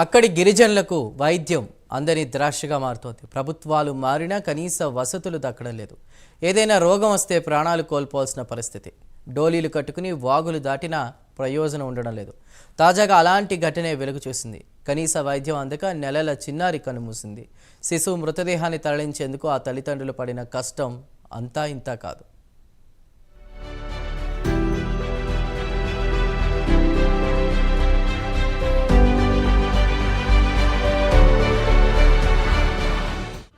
అక్కడి గిరిజనులకు వైద్యం అందని ద్రాక్షగా మారుతోంది. ప్రభుత్వాలు మారినా కనీస వసతులు దక్కడం లేదు. ఏదైనా రోగం వస్తే ప్రాణాలు కోల్పోవాల్సిన పరిస్థితి. డోలీలు కట్టుకుని వాగులు దాటినా ప్రయోజనం ఉండడం లేదు. తాజాగా అలాంటి ఘటనే వెలుగు చూసింది. కనీస వైద్యం అందక నెలల చిన్నారి కన్నుమూసింది. శిశువు మృతదేహాన్ని తరలించేందుకు ఆ తల్లిదండ్రులు పడిన కష్టం అంతా ఇంతా కాదు.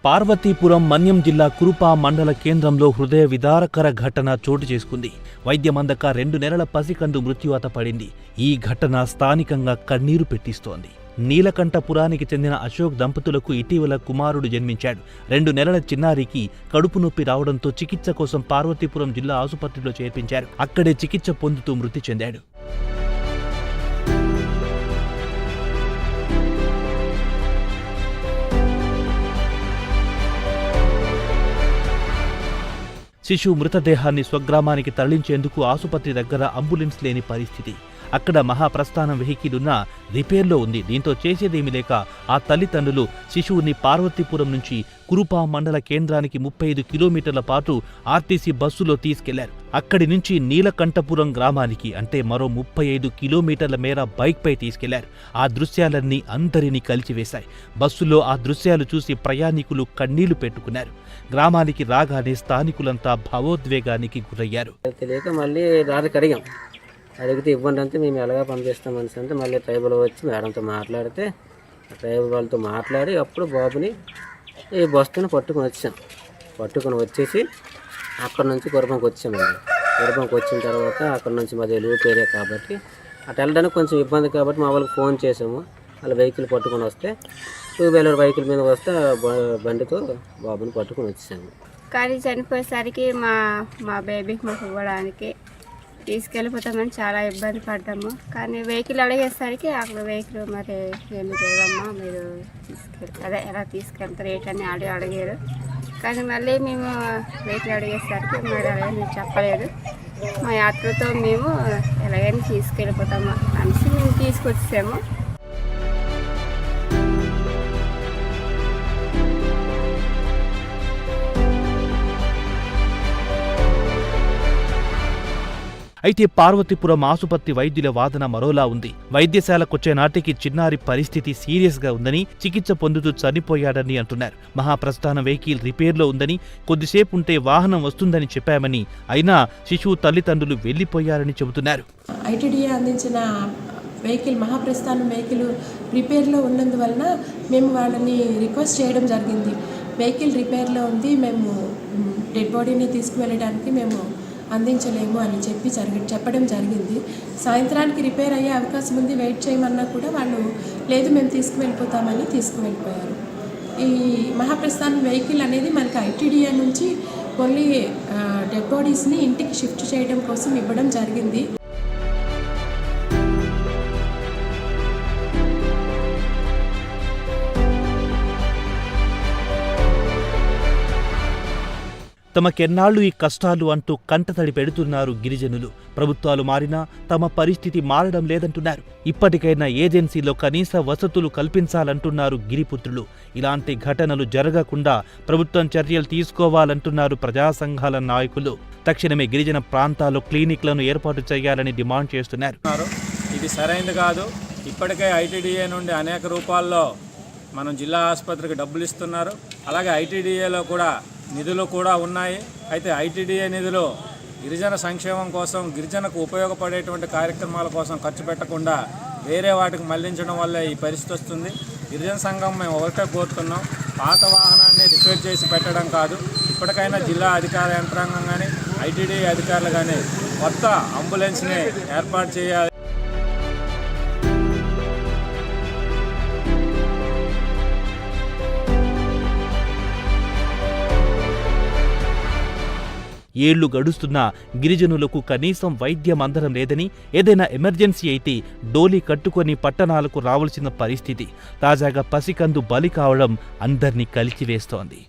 పార్వతీపురం మన్యం జిల్లా కురుపా మండల కేంద్రంలో హృదయ విదారకర ఘటన చోటు చేసుకుంది. వైద్యమందక 2 నెలల పసికందు మృత్యువాత పడింది. ఈ ఘటన స్థానికంగా కన్నీరు పెట్టిస్తోంది. నీలకంఠపురానికి చెందిన అశోక్ దంపతులకు ఇటీవల కుమారుడు జన్మించాడు. 2 నెలల చిన్నారికి కడుపు నొప్పి రావడంతో చికిత్స కోసం పార్వతీపురం జిల్లా ఆసుపత్రిలో చేర్పించారు. అక్కడే చికిత్స పొందుతూ మృతి చెందాడు. శిశువు మృతదేహాన్ని స్వగ్రామానికి తరలించేందుకు ఆసుపత్రి దగ్గర అంబులెన్స్ లేని పరిస్థితి. అక్కడ మహాప్రస్థానం వెహికల్ ఉన్న రిపేర్లో ఉంది. దీంతో చేసేదేమీ లేక ఆ తల్లిదండ్రులు శిశువుని పార్వతీపురం నుంచి కురుపా మండల కేంద్రానికి 35 కిలోమీటర్ల పాటు ఆర్టీసీ బస్సులో తీసుకెళ్లారు. అక్కడి నుంచి నీలకంఠపురం గ్రామానికి అంటే మరో 35 కిలోమీటర్ల మేర బైక్పై తీసుకెళ్లారు. ఆ దృశ్యాలన్నీ అందరినీ కలిచివేశాయి. బస్సులో ఆ దృశ్యాలు చూసి ప్రయాణికులు కన్నీళ్లు పెట్టుకున్నారు. గ్రామానికి రాగానే స్థానికులంతా భావోద్వేగానికి గురయ్యారు. అడిగితే ఇవ్వండి అంటే మేము ఎలాగా పంపిస్తామని అంటే మళ్ళీ ట్రైబల్ వచ్చి మేడంతో మాట్లాడితే ట్రైబల్ వాళ్ళతో మాట్లాడి అప్పుడు బాబుని ఈ బస్సుని పట్టుకొని వచ్చేసి అక్కడ నుంచి గురబంకి వచ్చామండి. గురబంకి వచ్చిన తర్వాత అక్కడ నుంచి మాది లూప్ ఏరియా కాబట్టి అటు వెళ్ళడానికి కొంచెం ఇబ్బంది కాబట్టి మా వాళ్ళకి ఫోన్ చేసాము. వాళ్ళ వెహికల్ పట్టుకొని వస్తే 2 వీలర్ వెహికల్ మీద వస్తే బండితో బాబుని పట్టుకొని వచ్చాము. కానీ చనిపోయేసరికి మా బేబీకి మాకు ఇవ్వడానికి తీసుకెళ్ళిపోతామని చాలా ఇబ్బంది పడ్డాము. కానీ వెహికల్ అడిగేసరికి అక్కడ వెహికల్ మరి ఏమి లేవమ్మా మీరు ఎలా తీసుకెళ్తారు ఏంటని అడిగారు. కానీ మళ్ళీ మేము వెహికల్ అడిగేసరికి మరి అలాగే చెప్పలేదు. మా యాత్రతో మేము ఎలాగైనా తీసుకెళ్ళిపోతాము అనేసి మేము తీసుకొచ్చాము. అయితే పార్వతీపురం ఆసుపత్రి వైద్యుల వాదన మరోలా ఉంది. వైద్యశాలకొచ్చే నాటికి చిన్నారి పరిస్థితి సీరియస్ గా ఉందని, చికిత్స పొందుతూ చనిపోయాడని అంటున్నారు. మహాప్రస్థానం వెహికల్ రిపేర్లో ఉందని, కొద్దిసేపు ఉంటే వాహనం వస్తుందని చెప్పామని, అయినా శిశువు తల్లిదండ్రులు వెళ్లిపోయారని చెబుతున్నారు. ఐటీడీఏ అందించిన వెహికల్ మహాప్రస్థానం వెహికల్ రిపేర్లో ఉన్నందువలన మేము వాళ్ళని రిక్వెస్ట్ చేయడం జరిగింది. వెహికల్ రిపేర్లో ఉంది, మేము డెడ్ బాడీని తీసుకువెళ్ళడానికి మేము అందించలేము అని చెప్పడం జరిగింది. సాయంత్రానికి రిపేర్ అయ్యే అవకాశం ఉంది, వెయిట్ చేయమన్నా కూడా వాళ్ళు లేదు మేము తీసుకువెళ్ళిపోతామని తీసుకువెళ్ళిపోయారు. ఈ మహాప్రస్థానం వెహికల్ అనేది మనకి ఐటీడీఏ నుంచి ఓన్లీ డెడ్ బాడీస్ని ఇంటికి షిఫ్ట్ చేయడం కోసం ఇవ్వడం జరిగింది. తమకెన్నాళ్లు ఈ కష్టాలు అంటూ కంటతడి పెడుతున్నారు గిరిజనులు. ప్రభుత్వాలు మారినా తమ పరిస్థితి మారడం లేదంటున్నారు. ఇప్పటికైనా ఏజెన్సీలో కనీస వసతులు కల్పించాలంటున్నారు గిరిపుత్రులు. ఇలాంటి ఘటనలు జరగకుండా ప్రభుత్వం చర్యలు తీసుకోవాలంటున్నారు ప్రజా సంఘాల నాయకులు. తక్షణమే గిరిజన ప్రాంతాల్లో క్లినిక్లను ఏర్పాటు చేయాలని డిమాండ్ చేస్తున్నారు. ఇది సరైనది కాదు. ఇప్పటికే ఐటీడీఏ నుండి అనేక రూపాల్లో మనం జిల్లా ఆసుపత్రికి డబ్బులు ఇస్తున్నారు. అలాగే ఐటీడీఏలో కూడా నిధులు కూడా ఉన్నాయి. అయితే ఐటీడీఏ నిధులు గిరిజన సంక్షేమం కోసం, గిరిజనకు ఉపయోగపడేటువంటి కార్యక్రమాల కోసం ఖర్చు పెట్టకుండా వేరే వాటికి మళ్లించడం వల్ల ఈ పరిస్థితి వస్తుంది. గిరిజన సంఘం మేము ఒకటే కోరుతున్నాం, పాత వాహనాన్ని రిపేర్ చేసి పెట్టడం కాదు, ఇప్పటికైనా జిల్లా అధికార యంత్రాంగం కానీ ఐటీడీఏ అధికారులు కానీ కొత్త అంబులెన్స్ని ఏర్పాటు చేయాలి. ఏళ్లు గడుస్తున్నా గిరిజనులకు కనీసం వైద్యం అందడం లేదని, ఏదైనా ఎమర్జెన్సీ అయితే డోలీ కట్టుకొని పట్టణాలకు రావాల్సిన పరిస్థితి. తాజాగా పసికందు బలి కావడం అందర్నీ కలిచివేస్తోంది.